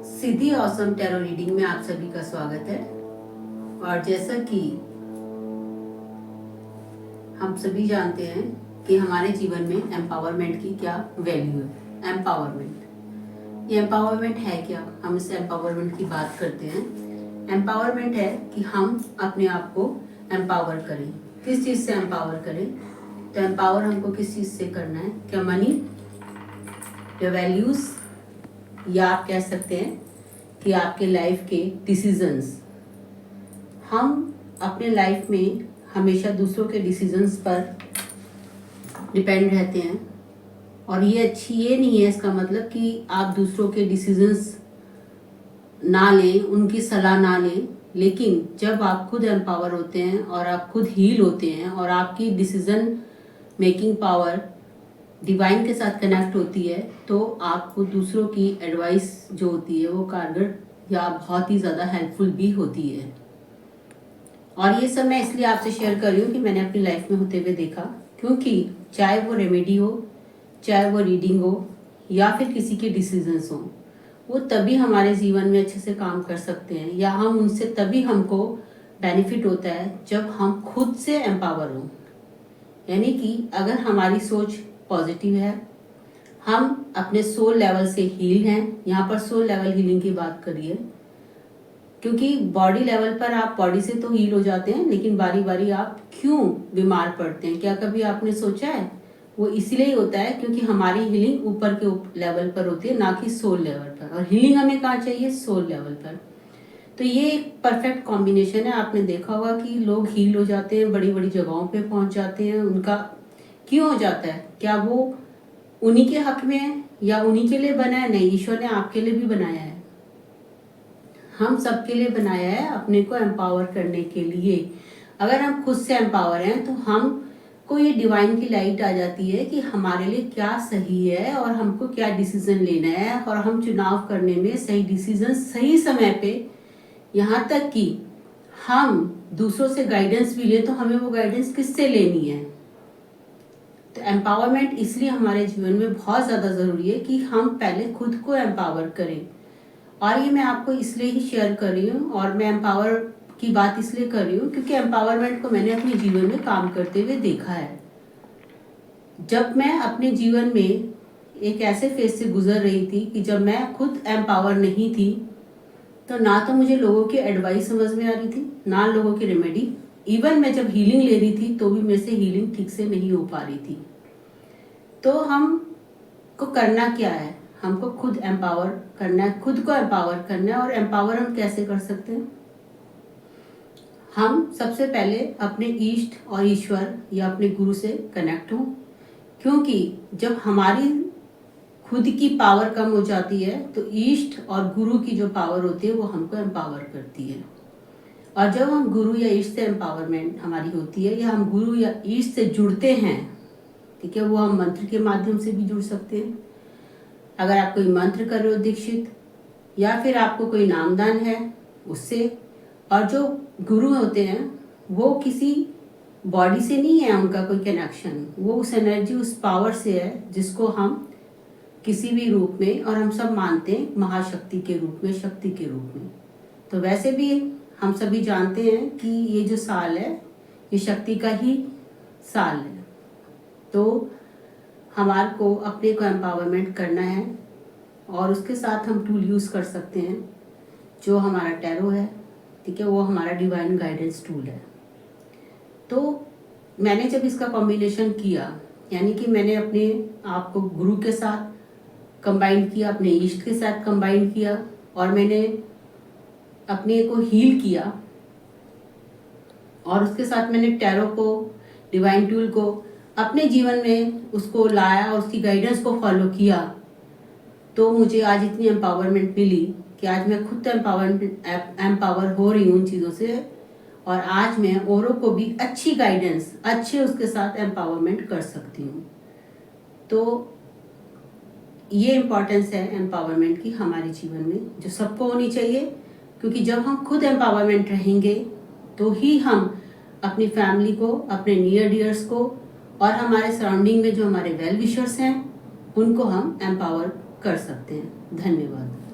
सिद्धि awesome tarot reading में आप सभी का स्वागत है। और जैसा कि हम सभी जानते हैं कि हमारे जीवन में एम्पावरमेंट की क्या वैल्यू है। ये एम्पावरमेंट है क्या? हम इस एम्पावरमेंट की बात करते हैं। एम्पावरमेंट है कि हम अपने आप को एम्पावर करें। किस चीज़ से एम्पावर करें? तो एम्पावर हमको किस चीज़ से करना है? क्या मनी, या वैल्यूज़, या आप कह सकते हैं कि आपके लाइफ के डिसीजंस। हम अपने लाइफ में हमेशा दूसरों के डिसीजंस पर डिपेंड रहते हैं, और ये नहीं है इसका मतलब कि आप दूसरों के डिसीजंस ना लें, उनकी सलाह ना लें। लेकिन जब आप खुद एम्पावर होते हैं और आप खुद हील होते हैं और आपकी डिसीजन मेकिंग पावर डिवाइन के साथ कनेक्ट होती है, तो आपको दूसरों की एडवाइस जो होती है वो कारगर या बहुत ही ज़्यादा हेल्पफुल भी होती है। और ये सब मैं इसलिए आपसे शेयर कर रही हूँ कि मैंने अपनी लाइफ में होते हुए देखा। क्योंकि चाहे वो रेमेडी हो, चाहे वो रीडिंग हो, या फिर किसी के डिसीजंस हो, वो तभी हमारे जीवन में अच्छे से काम कर सकते हैं, या हम उनसे तभी हमको बेनिफिट होता है जब हम खुद से एम्पावर हों। यानी कि अगर हमारी सोच पॉजिटिव है, हम अपने सोल लेवल से हील हैं। यहाँ पर सोल लेवल हीलिंग की बात करिए, क्योंकि बॉडी लेवल पर आप बॉडी से तो हील हो जाते हैं, लेकिन बारी बारी आप क्यों बीमार पड़ते हैं? क्या कभी आपने सोचा है? वो इसलिए होता है क्योंकि हमारी हीलिंग ऊपर के लेवल पर होती है, ना कि सोल लेवल पर। और हीलिंग हमें कहाँ चाहिए? सोल लेवल पर। तो ये एक परफेक्ट कॉम्बिनेशन है। आपने देखा होगा कि लोग हील हो जाते हैं, बड़ी बड़ी जगहों पे पहुंच जाते हैं। उनका क्यों हो जाता है? क्या वो उन्हीं के हक में है या उन्हीं के लिए बना है? नहीं, ईश्वर ने आपके लिए भी बनाया है, हम सबके लिए बनाया है, अपने को एम्पावर करने के लिए। अगर हम खुद से एम्पावर हैं तो हमको ये डिवाइन की लाइट आ जाती है कि हमारे लिए क्या सही है और हमको क्या डिसीजन लेना है, और हम चुनाव करने में सही डिसीजन सही समय पे, यहाँ तक कि हम दूसरों से गाइडेंस भी लें तो हमें वो गाइडेंस किससे लेनी है। तो एम्पावरमेंट इसलिए हमारे जीवन में बहुत ज़्यादा ज़रूरी है कि हम पहले खुद को एम्पावर करें। और ये मैं आपको इसलिए ही शेयर कर रही हूँ, और मैं एम्पावर की बात इसलिए कर रही हूँ क्योंकि एम्पावरमेंट को मैंने अपने जीवन में काम करते हुए देखा है। जब मैं अपने जीवन में एक ऐसे फेज से गुजर रही थी कि जब मैं खुद एम्पावर नहीं थी, तो ना तो मुझे लोगों की एडवाइस समझ में आ रही थी, ना लोगों की रेमेडी। इवन मैं जब हीलिंग ले रही थी तो भी मेरे से हीलिंग ठीक से नहीं हो पा रही थी। तो हमको करना क्या है? हमको खुद एम्पावर करना है, खुद को एम्पावर करना है। और एम्पावर हम कैसे कर सकते हैं? हम सबसे पहले अपने इष्ट और ईश्वर या अपने गुरु से कनेक्ट हों, क्योंकि जब हमारी खुद की पावर कम हो जाती है तो इष्ट और गुरु की जो पावर होती है वो हमको एम्पावर करती है। और जब हम गुरु या इष्ट से एम्पावरमेंट हमारी होती है, या हम गुरु या इष्ट से जुड़ते हैं, ठीक है, वो हम मंत्र के माध्यम से भी जुड़ सकते हैं। अगर आप कोई मंत्र कर रहे हो दीक्षित, या फिर आपको कोई नामदान है उससे। और जो गुरु होते हैं वो किसी बॉडी से नहीं है उनका कोई कनेक्शन, वो उस एनर्जी, उस पावर से है जिसको हम किसी भी रूप में, और हम सब मानते हैं महाशक्ति के रूप में, शक्ति के रूप में। तो वैसे भी हम सभी जानते हैं कि ये जो साल है ये शक्ति का ही साल है। तो हमारे को अपने को एम्पावरमेंट करना है, और उसके साथ हम टूल यूज़ कर सकते हैं जो हमारा टैरो है, ठीक है, वो हमारा डिवाइन गाइडेंस टूल है। तो मैंने जब इसका कॉम्बिनेशन किया, यानी कि मैंने अपने आप को गुरु के साथ कंबाइन किया, अपने इष्ट के साथ कंबाइन किया, और मैंने अपने को हील किया, और उसके साथ मैंने टैरो को, डिवाइन टूल को अपने जीवन में उसको लाया और उसकी गाइडेंस को फॉलो किया, तो मुझे आज इतनी एम्पावरमेंट मिली कि आज मैं खुद एम्पावर हो रही हूँ उन चीज़ों से। और आज मैं औरों को भी अच्छी गाइडेंस, अच्छे उसके साथ एम्पावरमेंट कर सकती हूँ। तो ये इम्पॉर्टेंस है एम्पावरमेंट की हमारे जीवन में, जो सबको होनी चाहिए। क्योंकि जब हम खुद एम्पावरमेंट रहेंगे तो ही हम अपनी फैमिली को, अपने नियर डियर्स को, और हमारे सराउंडिंग में जो हमारे वेल विशर्स हैं उनको हम एम्पावर कर सकते हैं। धन्यवाद।